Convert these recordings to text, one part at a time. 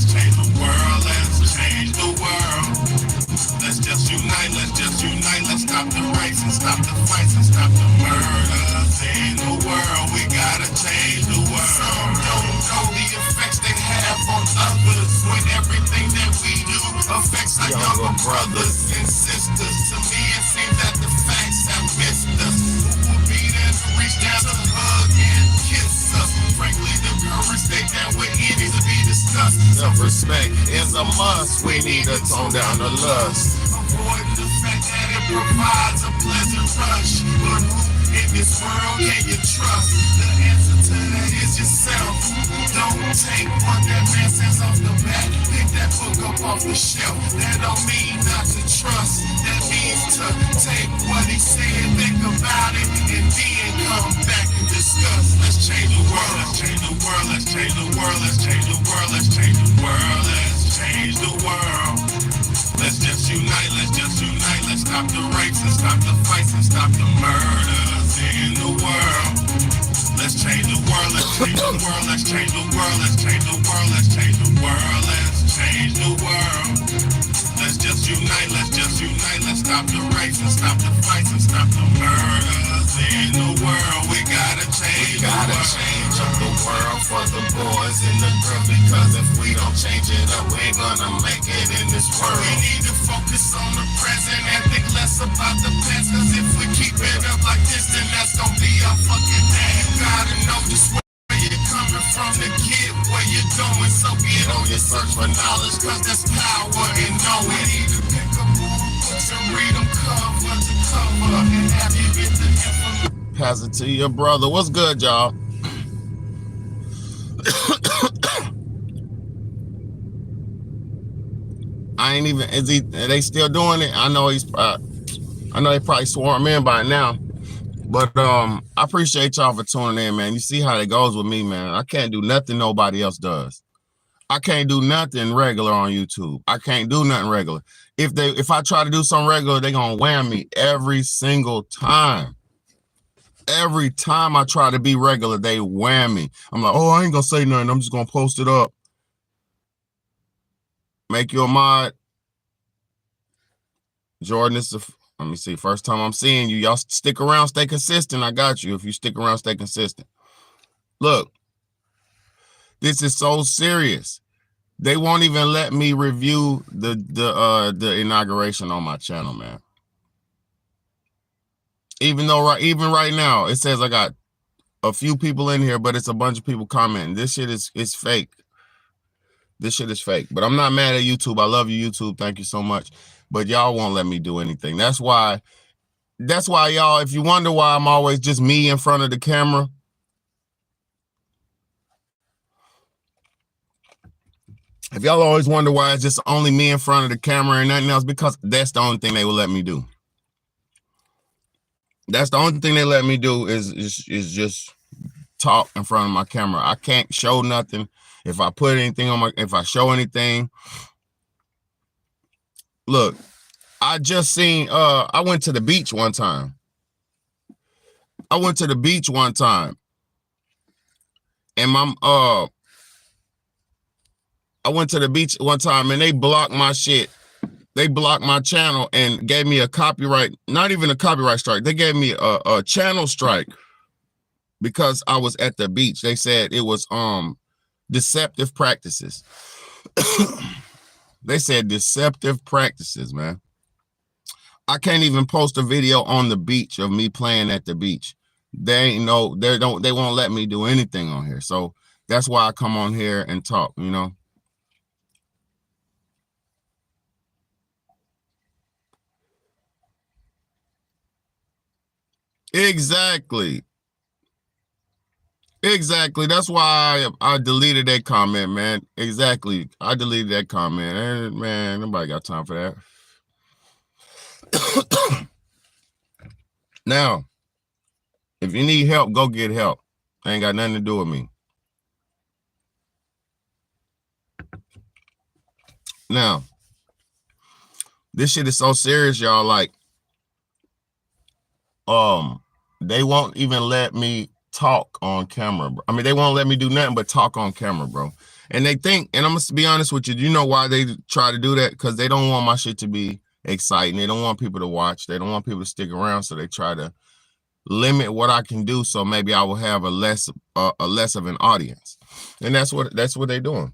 change the world. Let's change the world. Let's just unite. Let's just unite. Let's stop the rights and stop the fights and stop the murders in the world. We gotta change the world. Some don't know the effects they have on others when everything that we do affects our younger brothers and sisters. To me, it seems that the facts have missed us. Who will be there to reach down to hug and kiss us? Frankly, the current state that we're in needs to be discussed. Self-respect is a must. We need to tone down the lust. Avoid the fact that it provides a pleasant rush. But who in this world can you trust? The answer to that is yourself. Don't take what that man says off the bat. Pick that book up off the shelf. That don't mean not to trust. That means to take what he said, think about it, and then come back and discuss. Let's change the world. Let's change the world. Let's change the world. Let's change the world. Let's change the world. Let's change the world. Let's just unite. Let's just unite. Let's stop the rapes and stop the fights and stop the murders in the world. Let's change the world. Let's change the world. Let's change the world. Let's change the world. Let's change the world. Let's change the world. Let's just unite. Let's just unite. Let's stop the rapes and stop the fights and stop the murders in the world. We gotta change. We gotta change up the world for the boys and the girls, because if we don't change it up, we ain't gonna make it in this world. We need to focus on the present and think less about the past, cause if we keep it up like this, then that's gonna be our fucking day. You gotta know just where you're coming from to get where you're going, so get on your search for knowledge, cause there's power in knowing. We need to pick up more books and read them cover to cover and have you get the information. Pass it to your brother. What's good, y'all? I ain't even, are they still doing it? I know I know they probably swarm in by now, but I appreciate y'all for tuning in, man. You see how it goes with me, man. I can't do nothing nobody else does. I can't do nothing regular on YouTube. I can't do nothing regular. If I try to do something regular, they gonna wham me every single time. Every time I try to be regular, they wham me. I'm like, oh, I ain't gonna say nothing. I'm just gonna post it up. Make you a mod. Jordan, let me see. First time I'm seeing you. Y'all stick around, stay consistent. I got you. If you stick around, stay consistent. Look, this is so serious. They won't even let me review the inauguration on my channel, man. Even though even right now it says I got a few people in here, but it's a bunch of people commenting. This shit is fake. This shit is fake. But I'm not mad at YouTube. I love you, YouTube. Thank you so much. But y'all won't let me do anything. That's why y'all, if you wonder why I'm always just me in front of the camera, if y'all always wonder why it's just only me in front of the camera and nothing else, because that's the only thing they will let me do. That's the only thing they let me do is just talk in front of my camera. I can't show nothing. If I put anything on if I show anything, look, I just seen, I went to the beach one time. And I went to the beach one time and they blocked my shit. They blocked my channel and gave me a copyright, not even a copyright strike. They gave me a channel strike because I was at the beach. They said it was deceptive practices. They said deceptive practices, man. I can't even post a video on the beach of me playing at the beach. They won't let me do anything on here. So that's why I come on here and talk, you know. Exactly. That's why I deleted that comment, man. Exactly. I deleted that comment. And man, nobody got time for that. Now, if you need help, go get help. Ain't got nothing to do with me. Now, this shit is so serious, y'all. Like, they won't even let me talk on camera, bro. I mean, they won't let me do nothing but talk on camera, bro. And they think, and I'm gonna be honest with you, you know why they try to do that? Because they don't want my shit to be exciting. They don't want people to watch. They don't want people to stick around. So they try to limit what I can do. So maybe I will have a less of an audience. And that's what they're doing.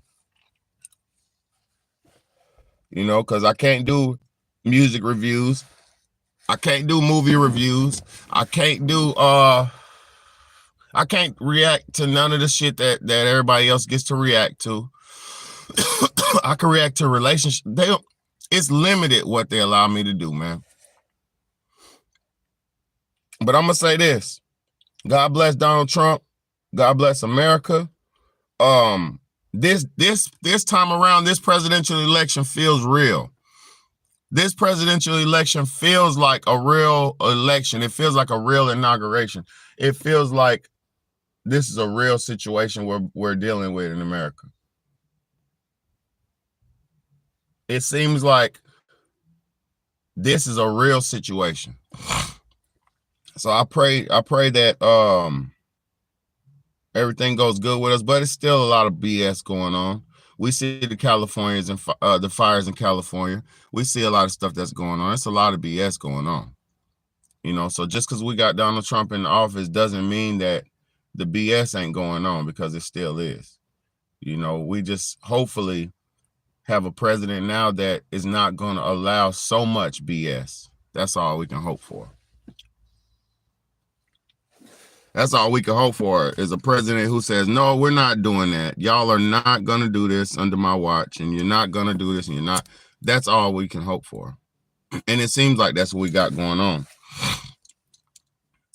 You know, because I can't do music reviews. I can't do movie reviews. I can't do I can't react to none of the shit that everybody else gets to react to. I can react to relationships. It's limited what they allow me to do, man. But I'm gonna say this: God bless Donald Trump. God bless America. This time around, this presidential election feels real. This presidential election feels like a real election. It feels like a real inauguration. It feels like this is a real situation we're dealing with in America. It seems like this is a real situation. So I pray that everything goes good with us, but it's still a lot of BS going on. We see the Californians and the fires in California. We see a lot of stuff that's going on. It's a lot of BS going on. You know, so just because we got Donald Trump in the office doesn't mean that the BS ain't going on, because it still is. You know, we just hopefully have a president now that is not going to allow so much BS. That's all we can hope for. That's all we can hope for, is a president who says, no, we're not doing that. Y'all are not going to do this under my watch, and you're not going to do this, and you're not. That's all we can hope for. And it seems like that's what we got going on.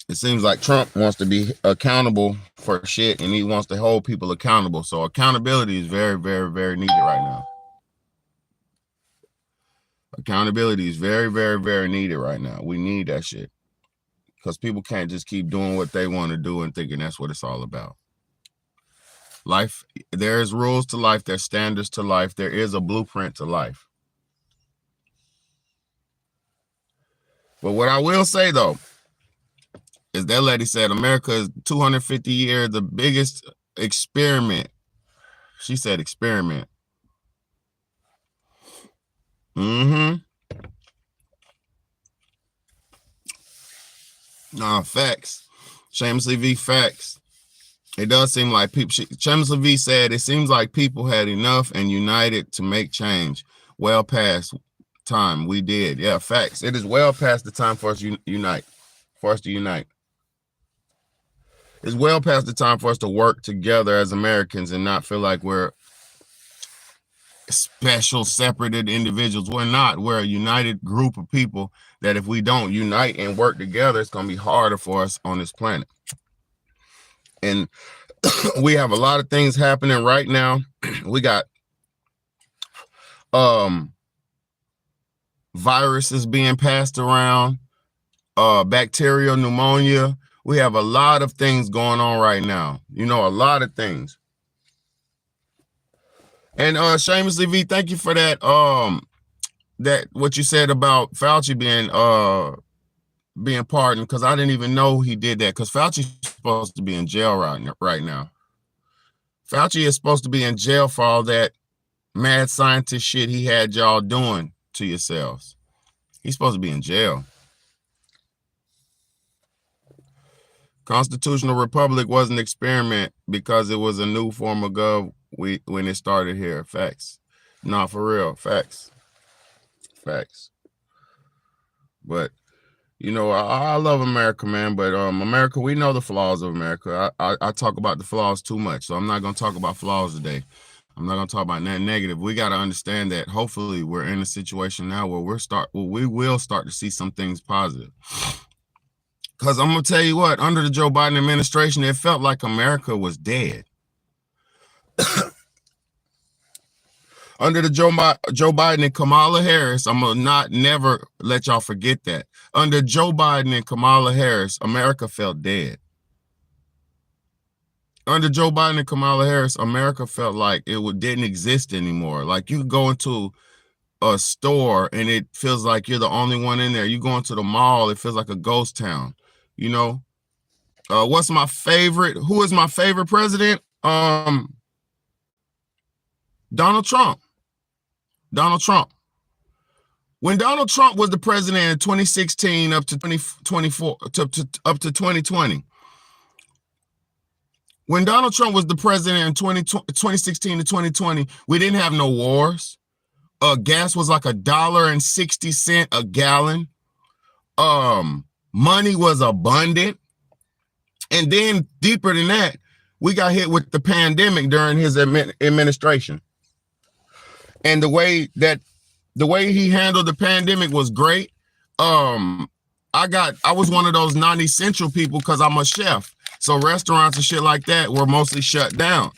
It seems like Trump wants to be accountable for shit, and he wants to hold people accountable. So accountability is very, very, very needed right now. Accountability is very, very, very needed right now. We need that shit, because people can't just keep doing what they want to do and thinking that's what it's all about. Life, there's rules to life, there's standards to life, there is a blueprint to life. But what I will say, though, is that lady said America is 250 years, the biggest experiment. She said experiment. Facts. Shamelessly V, facts. It does seem like people, Shamelessly V said, it seems like people had enough and united to make change. Well past time. We did. Yeah, facts. It is well past the time for us to unite. It's well past the time for us to work together as Americans and not feel like we're special, separated individuals. We're not. We're a united group of people that if we don't unite and work together, it's going to be harder for us on this planet. And we have a lot of things happening right now. We got viruses being passed around, bacterial pneumonia. We have a lot of things going on right now. You know, a lot of things. And Shamelessly V, thank you for that. That what you said about Fauci being pardoned, because I didn't even know he did that, because Fauci's supposed to be in jail right now. Fauci is supposed to be in jail for all that mad scientist shit he had y'all doing to yourselves. He's supposed to be in jail. Constitutional Republic was an experiment because it was a new form of gov when it started here. Facts. No, for real. Facts. But you know, I love America, man. But America, we know the flaws of America. I talk about the flaws too much, so I'm not gonna talk about flaws today. I'm not gonna talk about that negative. We got to understand that hopefully we're in a situation now where we will start to see some things positive. Because I'm gonna tell you what, under the Joe Biden administration, it felt like America was dead. Under the Joe Biden and Kamala Harris, I'm gonna never let y'all forget that. Under Joe Biden and Kamala Harris, America felt dead. Under Joe Biden and Kamala Harris, America felt like it didn't exist anymore. Like you go into a store and it feels like you're the only one in there. You go into the mall, it feels like a ghost town. You know, what's my favorite? Who is my favorite president? Donald Trump. Donald Trump. When Donald Trump was the president in 2016 up to 2024 up to 2020, when Donald Trump was the president in 2016 to 2020, we didn't have no wars. Gas was like $1.60 a gallon. Money was abundant. And then deeper than that, we got hit with the pandemic during his administration. And the way he handled the pandemic was great. I was one of those non-essential people because I'm a chef. So restaurants and shit like that were mostly shut down.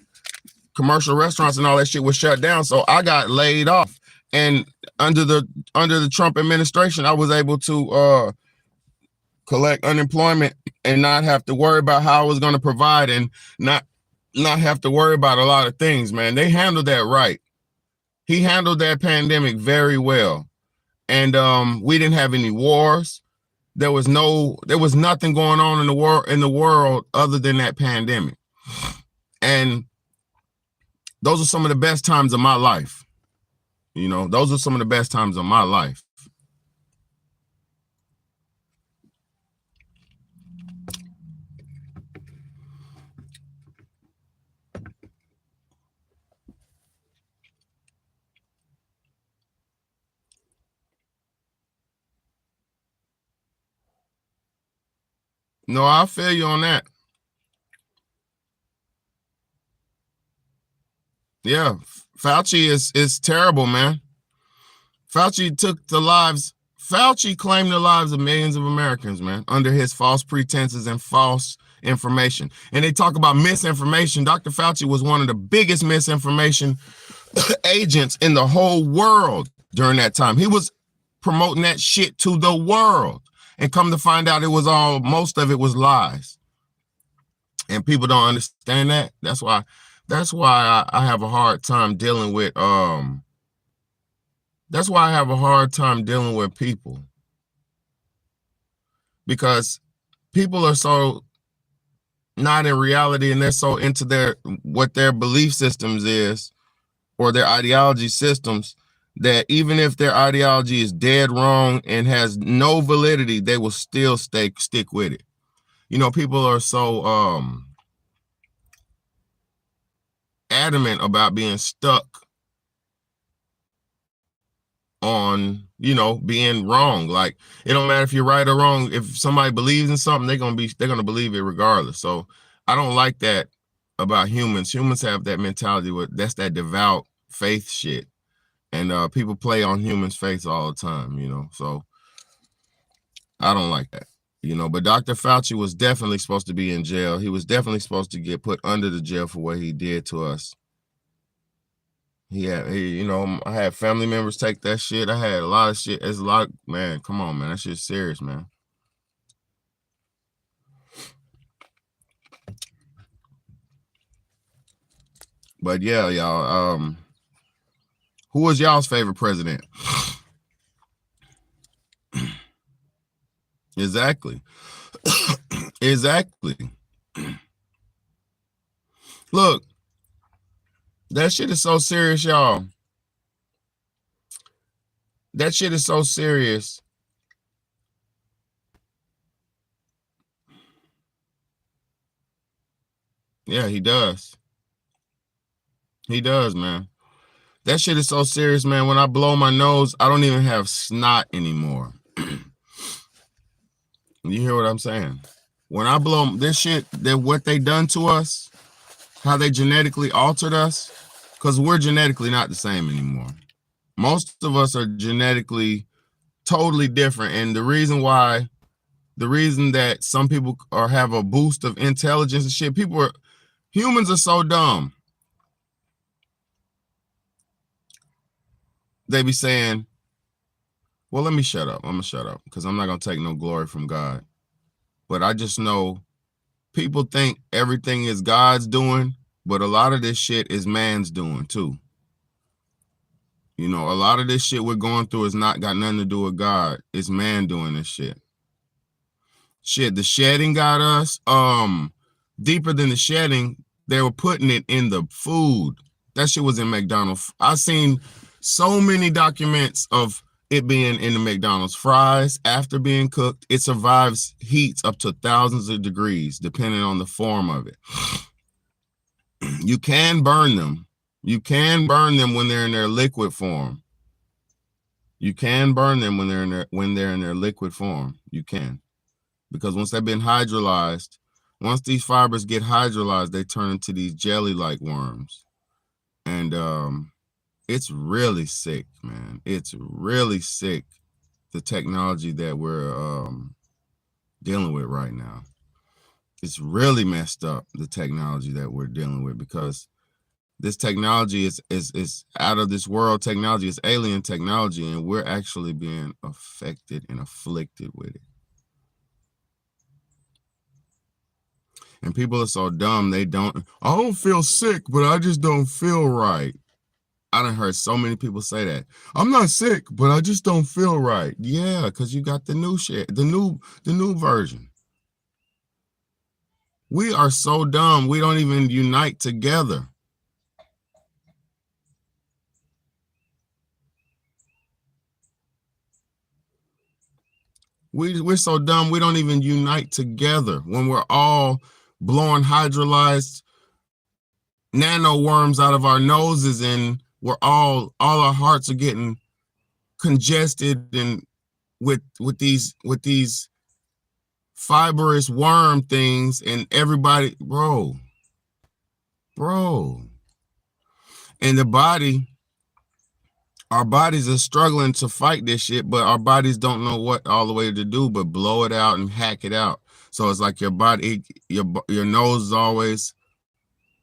Commercial restaurants and all that shit was shut down. So I got laid off. And under the Trump administration, I was able to collect unemployment and not have to worry about how I was going to provide and not have to worry about a lot of things, man. They handled that right. He handled that pandemic very well. And we didn't have any wars. There was nothing going on in the world other than that pandemic. And those are some of the best times of my life. You know, those are some of the best times of my life. No, I feel you on that. Yeah, Fauci is terrible, man. Fauci claimed the lives of millions of Americans, man, under his false pretenses and false information. And they talk about misinformation. Dr. Fauci was one of the biggest misinformation agents in the whole world during that time. He was promoting that shit to the world. And come to find out most of it was lies. And people don't understand that. That's why I have a hard time dealing with people. Because people are so not in reality and they're so into what their belief systems is or their ideology systems that even if their ideology is dead wrong and has no validity, they will still stick with it. You know, people are so adamant about being stuck on, you know, being wrong. Like, it don't matter if you're right or wrong. If somebody believes in something, they're gonna believe it regardless. So I don't like that about humans. Humans have that mentality that's that devout faith shit. And people play on humans' faith all the time, you know. So I don't like that, you know. But Dr. Fauci was definitely supposed to be in jail. He was definitely supposed to get put under the jail for what he did to us. You know, I had family members take that shit. I had a lot of shit. It's a lot, man. Come on, man. That shit's serious, man. But yeah, y'all. Who was y'all's favorite president? Exactly. Exactly. Look, that shit is so serious, y'all. That shit is so serious. Yeah, he does. He does, man. That shit is so serious, man. When I blow my nose, I don't even have snot anymore. You hear what I'm saying? When I blow this shit, what they done to us, how they genetically altered us, because we're genetically not the same anymore. Most of us are genetically totally different. And the reason that some people have a boost of intelligence and shit, humans are so dumb. They be saying, well, let me shut up. I'm going to shut up because I'm not going to take no glory from God. But I just know people think everything is God's doing, but a lot of this shit is man's doing too. You know, a lot of this shit we're going through is not got nothing to do with God. It's man doing this shit. Shit, the shedding got us. Deeper than the shedding, they were putting it in the food. That shit was in McDonald's. I seen so many documents of it being in the McDonald's fries after being cooked. It survives heats up to thousands of degrees, depending on the form of it. You can burn them. You can burn them when they're in their liquid form. You can burn them when they're in their liquid form. You can, because once they've been hydrolyzed, once these fibers get hydrolyzed, they turn into these jelly-like worms, and it's really sick, man. It's really sick, the technology that we're dealing with right now. It's really messed up, the technology that we're dealing with, because this technology is out of this world technology. It's alien technology, and we're actually being affected and afflicted with it. And people are so dumb, I don't feel sick, but I just don't feel right. I done heard so many people say that. I'm not sick, but I just don't feel right. Yeah, because you got the new shit, the new version. We are so dumb, we don't even unite together. We're so dumb, we don't even unite together when we're all blowing hydrolyzed nano worms out of our noses, and we're all our hearts are getting congested and with these fibrous worm things, and everybody, bro, and the body, our bodies are struggling to fight this shit, but our bodies don't know what all the way to do but blow it out and hack it out. So it's like your body, your nose is always,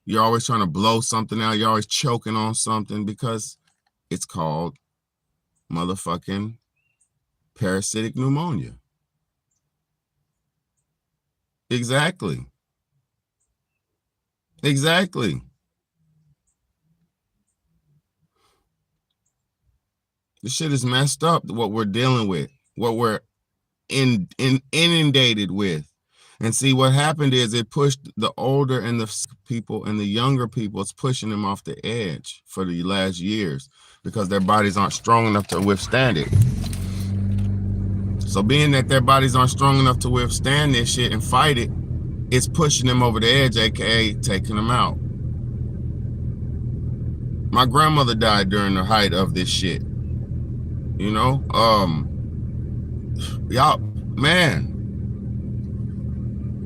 you're always trying to blow something out. You're always choking on something because it's called motherfucking parasitic pneumonia. Exactly. This shit is messed up, what we're dealing with, what we're inundated with. And see, what happened is it pushed the older and the people and the younger people, it's pushing them off the edge for the last years because their bodies aren't strong enough to withstand it. So being that their bodies aren't strong enough to withstand this shit and fight it, it's pushing them over the edge, aka taking them out. My grandmother died during the height of this shit. You know, y'all, man.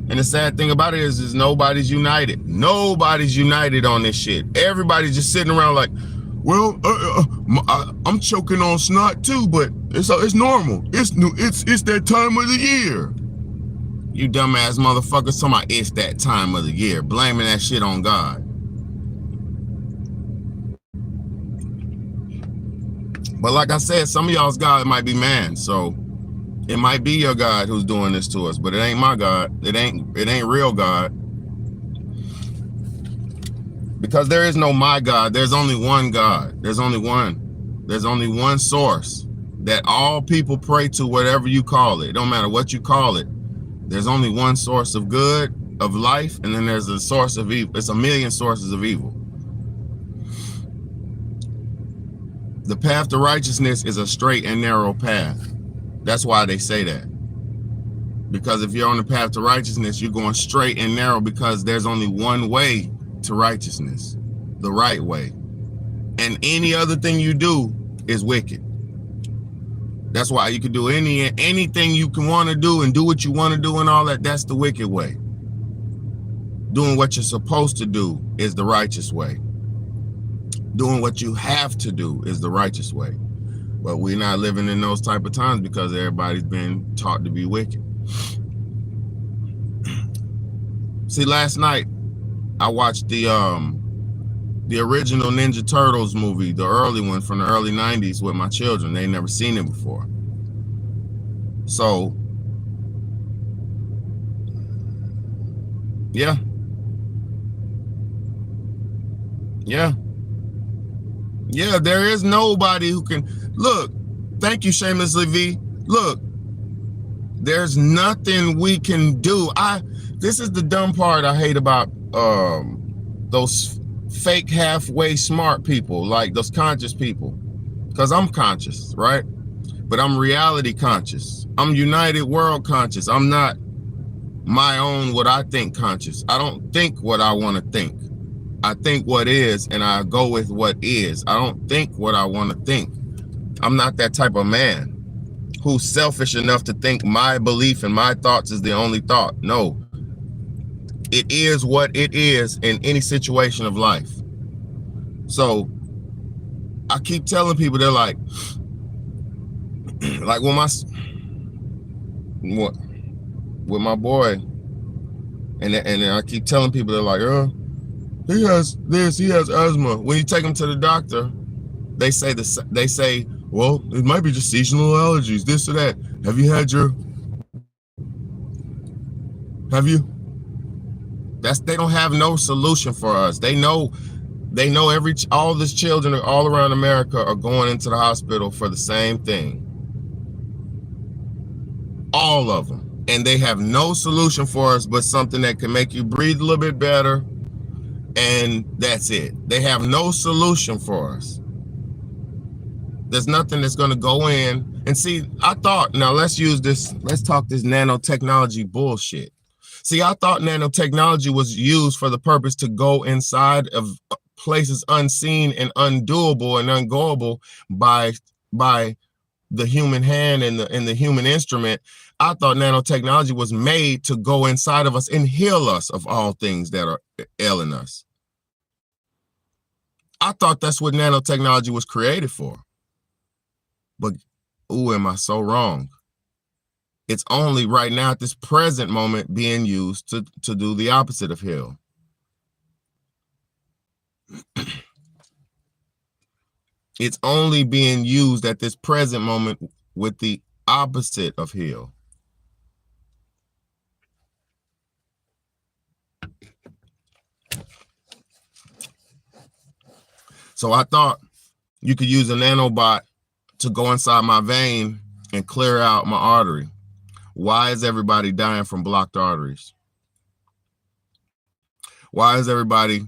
And the sad thing about it is nobody's united. Nobody's united on this shit. Everybody's just sitting around like, well, I'm choking on snot too, but it's normal. It's that time of the year. You dumbass motherfuckers talking about it's that time of the year, blaming that shit on God. But like I said, some of y'all's God might be man, so it might be your God who's doing this to us, but it ain't my God. It ain't real God. Because there is no my God. There's only one God. There's only one. There's only one source that all people pray to, whatever you call it. It don't matter what you call it. There's only one source of good, of life, and then there's a source of evil. It's a million sources of evil. The path to righteousness is a straight and narrow path. That's why they say that. Because if you're on the path to righteousness, you're going straight and narrow because there's only one way to righteousness, the right way. And any other thing you do is wicked. That's why you can do anything you can want to do and do what you want to do and all that. That's the wicked way. Doing what you're supposed to do is the righteous way. Doing what you have to do is the righteous way. But we're not living in those type of times because everybody's been taught to be wicked. See, last night I watched the original Ninja Turtles movie, the early one from the early 90s with my children. They never seen it before. So, yeah. Yeah, there is nobody who can look. Thank you, Shamelessly V. Look, there's nothing we can do. This is the dumb part I hate about those fake halfway smart people, like those conscious people, because I'm conscious, right? But I'm reality conscious. I'm united world conscious. I'm not my own what I think conscious. I don't think what I want to think. I think what is, and I go with what is. I don't think what I want to think. I'm not that type of man who's selfish enough to think my belief and my thoughts is the only thought. No, it is what it is in any situation of life. So I keep telling people, they're like when with my boy, and I keep telling people, they're like, he has this, he has asthma. When you take him to the doctor, they say, well, it might be just seasonal allergies, this or that. Have you? They don't have no solution for us. They know all these children all around America are going into the hospital for the same thing. All of them. And they have no solution for us but something that can make you breathe a little bit better. And that's it. They have no solution for us. There's nothing that's going to go in. And see, I thought, now let's talk this nanotechnology bullshit. See, I thought nanotechnology was used for the purpose to go inside of places unseen and undoable and ungoable by the human hand and the human instrument. I thought nanotechnology was made to go inside of us and heal us of all things that are ailing us. I thought that's what nanotechnology was created for. But, ooh, am I so wrong? It's only right now at this present moment being used to do the opposite of heal. It's only being used at this present moment with the opposite of heal. So I thought you could use a nanobot to go inside my vein and clear out my artery. Why is everybody dying from blocked arteries? Why is everybody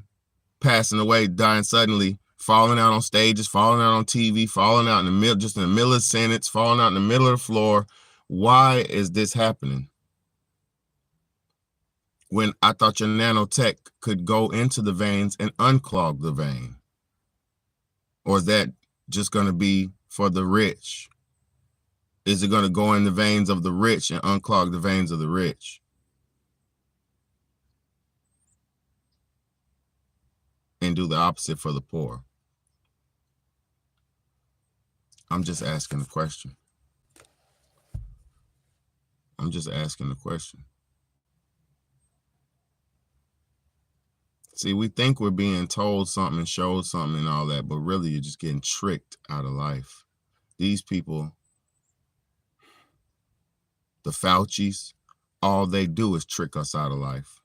passing away, dying suddenly, falling out on stages, falling out on TV, falling out in the middle, just in the middle of the sentence, falling out in the middle of the floor? Why is this happening? When I thought your nanotech could go into the veins and unclog the vein. Or is that just going to be for the rich? Is it going to go in the veins of the rich and unclog the veins of the rich? And do the opposite for the poor? I'm just asking a question. I'm just asking a question. See, we think we're being told something and showed something and all that, but really you're just getting tricked out of life. These people, the Faucis, all they do is trick us out of life.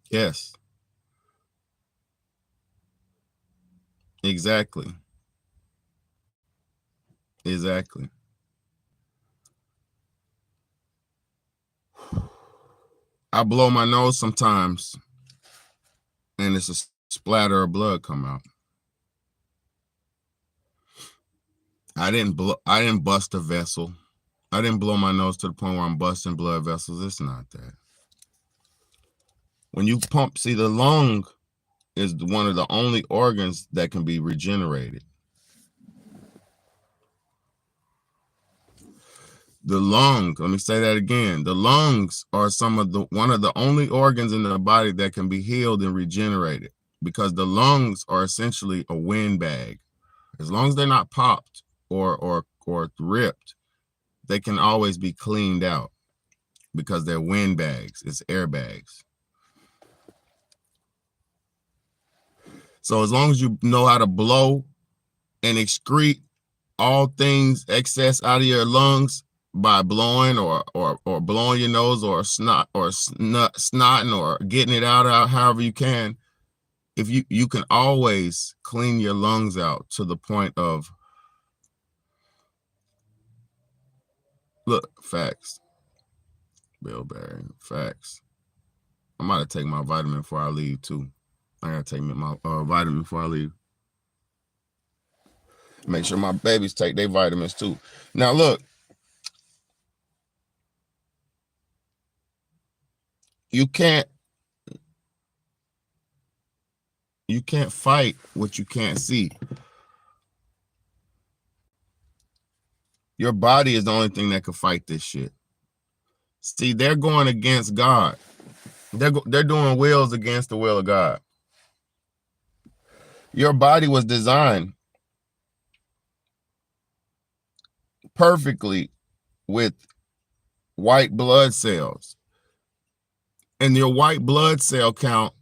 Yes. Exactly. Exactly. I blow my nose sometimes and it's a splatter of blood come out. I didn't bust a vessel. I didn't blow my nose to the point where I'm busting blood vessels. It's not that. When you pump, see, the lung is one of the only organs that can be regenerated. The lung, let me say that again. The lungs are one of the only organs in the body that can be healed and regenerated, because the lungs are essentially a wind bag. As long as they're not popped or ripped, they can always be cleaned out because they're wind bags. It's airbags. So as long as you know how to blow and excrete all things excess out of your lungs by blowing or blowing your nose or snotting or getting it out however you can, if you can always clean your lungs out to the point of Look, facts. Bill Barry, facts. I'm about to take my vitamin before I leave too. I gotta take my vitamin before I leave. Make sure my babies take their vitamins too. Now look, you can't fight what you can't see. Your body is the only thing that can fight this shit. See, they're going against God. They're doing wills against the will of God. Your body was designed perfectly with white blood cells. And your white blood cell count,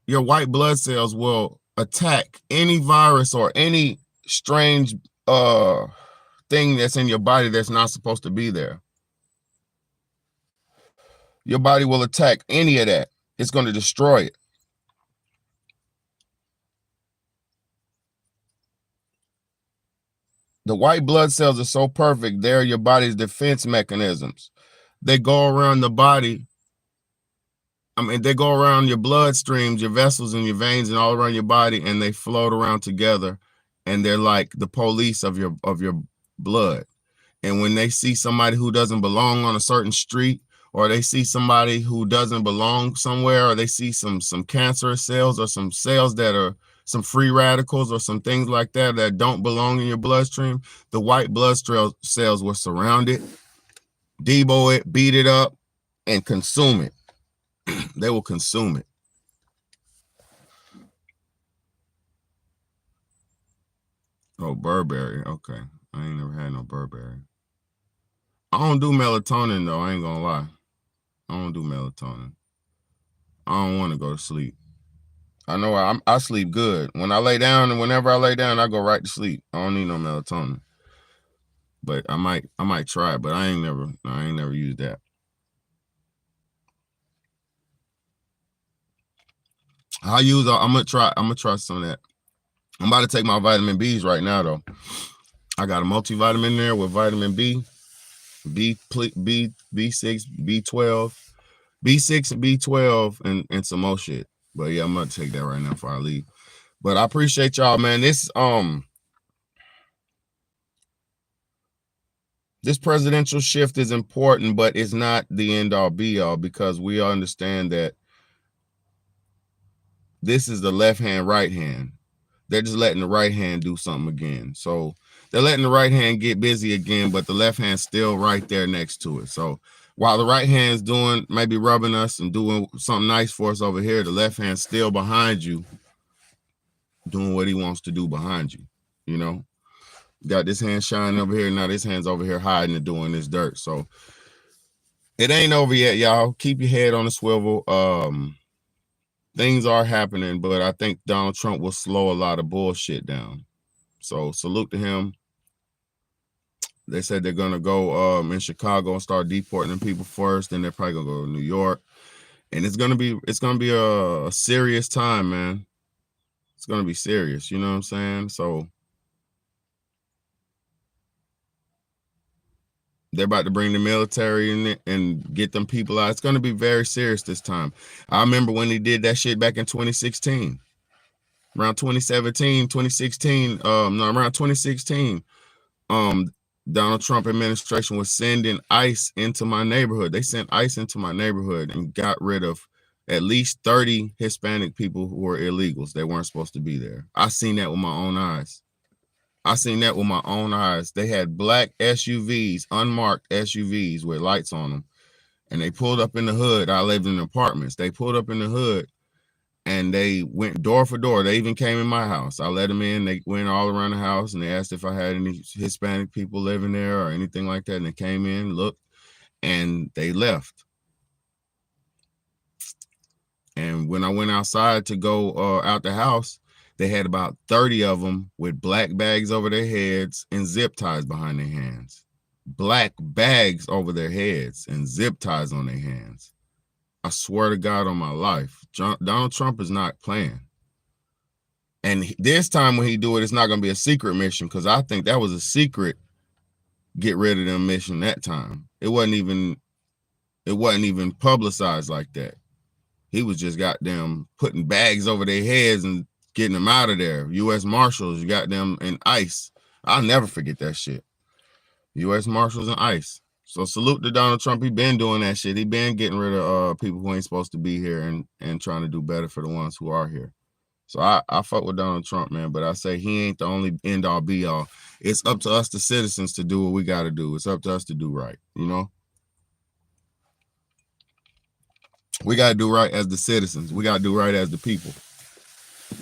your white blood cells will attack any virus or any strange thing that's in your body that's not supposed to be there. Your body will attack any of that. It's going to destroy it. The white blood cells are so perfect. They're your body's defense mechanisms. They go around the body. I mean, they go around your bloodstreams, your vessels and your veins and all around your body, and they float around together. And they're like the police of your blood. And when they see somebody who doesn't belong on a certain street, or they see somebody who doesn't belong somewhere, or they see some cancerous cells or some cells that are some free radicals or some things like that that don't belong in your bloodstream, the white blood cells will surround it, debo it, beat it up, and consume it. They will consume it. Oh, Burberry. Okay. I ain't never had no Burberry. I don't do melatonin though. I ain't gonna lie. I don't do melatonin. I don't want to go to sleep. I know I sleep good. When I lay down, and whenever I lay down, I go right to sleep. I don't need no melatonin. But I might try it, but I ain't never used that. I'm gonna try some of that. I'm about to take my vitamin B's right now though. I got a multivitamin there with vitamin B, B6, B12, B6 and B12 and some more shit. But yeah, I'm gonna take that right now before I leave. But I appreciate y'all, man. This presidential shift is important, but it's not the end all be all, because we understand that this is the left hand, right hand. They're just letting the right hand do something again. So they're letting the right hand get busy again, but the left hand's still right there next to it. So while the right hand's doing, maybe rubbing us and doing something nice for us over here, the left hand's still behind you doing what he wants to do behind you. You know, got this hand shining over here. Now this hand's over here hiding and doing this dirt. So it ain't over yet, y'all. Keep your head on the swivel. Things are happening, but I think Donald Trump will slow a lot of bullshit down. So salute to him. They said they're gonna go in Chicago and start deporting people first, then they're probably gonna go to New York. And it's gonna be a serious time, man. It's gonna be serious, you know what I'm saying? So they're about to bring the military in and get them people out. It's going to be very serious this time. I remember when they did that shit back in 2016. Around 2017, 2016, around 2016, Donald Trump administration was sending ICE into my neighborhood. They sent ICE into my neighborhood and got rid of at least 30 Hispanic people who were illegals. They weren't supposed to be there. I seen that with my own eyes. They had black SUVs, unmarked SUVs with lights on them. And they pulled up in the hood. I lived in apartments. They pulled up in the hood and they went door for door. They even came in my house. I let them in. They went all around the house and they asked if I had any Hispanic people living there or anything like that. And they came in, looked, and they left. And when I went outside to go out the house, they had about 30 of them with black bags over their heads and zip ties behind their hands. Black bags over their heads and zip ties on their hands. I swear to God on my life, Donald Trump is not playing. And this time when he do it, it's not going to be a secret mission, because I think that was a secret get rid of them mission that time. It wasn't even publicized like that. He was just goddamn putting bags over their heads and getting them out of there. U.S. Marshals, you got them in ICE. I'll never forget that shit. U.S. Marshals and ICE. So salute to Donald Trump. He been doing that shit. He been getting rid of people who ain't supposed to be here and trying to do better for the ones who are here. So I fuck with Donald Trump, man, but I say he ain't the only end all be all. It's up to us, the citizens, to do what we got to do. It's up to us to do right, you know? We got to do right as the citizens. We got to do right as the people.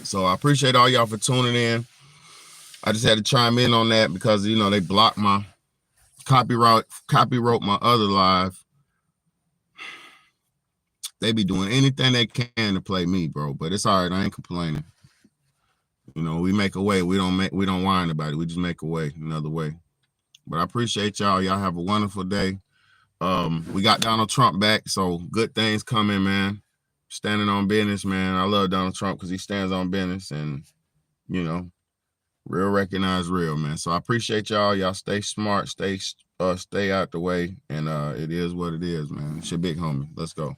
So I appreciate all y'all for tuning in. I just had to chime in on that because, you know, they blocked my copyright my other live. They be doing anything they can to play me, bro. But it's all right. I ain't complaining. You know, we make a way. We don't whine about it. We just make a way, another way. But I appreciate y'all. Y'all have a wonderful day. We got Donald Trump back, so good things coming, man. Standing on business, man. I love Donald Trump because he stands on business, and you know, real recognize real, man. So I appreciate y'all. Y'all stay smart, stay out the way, and it is what it is, man. It's your big homie. Let's go.